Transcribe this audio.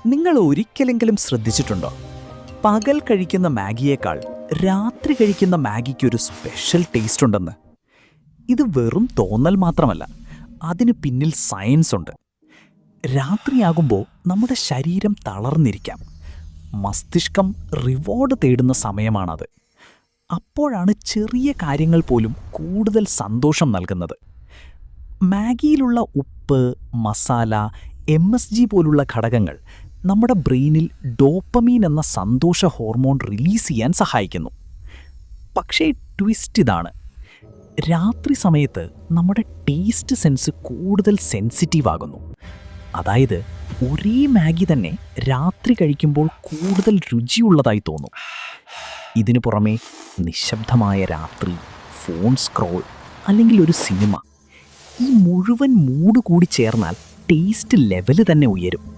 നിങ്ങൾ ഒരിക്കലെങ്കിലും ശ്രദ്ധിച്ചിട്ടുണ്ടോ? പകൽ കഴിക്കുന്ന മാഗിയേക്കാൾ രാത്രി കഴിക്കുന്ന മാഗിക്കൊരു സ്പെഷ്യൽ ടേസ്റ്റ് ഉണ്ടെന്ന്. ഇത് വെറും തോന്നൽ മാത്രമല്ല, അതിന് പിന്നിൽ സയൻസ് ഉണ്ട്. രാത്രിയാകുമ്പോൾ നമ്മുടെ ശരീരം തളർന്നിരിക്കാം. മസ്തിഷ്കം റിവാർഡ് തേടുന്ന സമയമാണത്. അപ്പോഴാണ് ചെറിയ കാര്യങ്ങൾ പോലും കൂടുതൽ സന്തോഷം നൽകുന്നത്. മാഗിയിലുള്ള ഉപ്പ്, മസാല, MSG പോലുള്ള ഘടകങ്ങൾ നമ്മുടെ ബ്രെയിനിൽ ഡോപ്പമീൻ എന്ന സന്തോഷ ഹോർമോൺ റിലീസ് ചെയ്യാൻ സഹായിക്കുന്നു. പക്ഷേ ട്വിസ്റ്റ് ഇതാണ്: രാത്രി സമയത്ത് നമ്മുടെ ടേസ്റ്റ് സെൻസ് കൂടുതൽ സെൻസിറ്റീവ് ആകുന്നു. അതായത് ഒരേ മാഗി തന്നെ രാത്രി കഴിക്കുമ്പോൾ കൂടുതൽ രുചിയുള്ളതായി തോന്നും. ഇതിനു പുറമെ നിശബ്ദമായ രാത്രി, ഫോൺ സ്ക്രോൾ അല്ലെങ്കിൽ ഒരു സിനിമ, ഈ മുഴുവൻ മൂഡ് കൂടി ചേർന്നാൽ ടേസ്റ്റ് ലെവല് തന്നെ ഉയരും.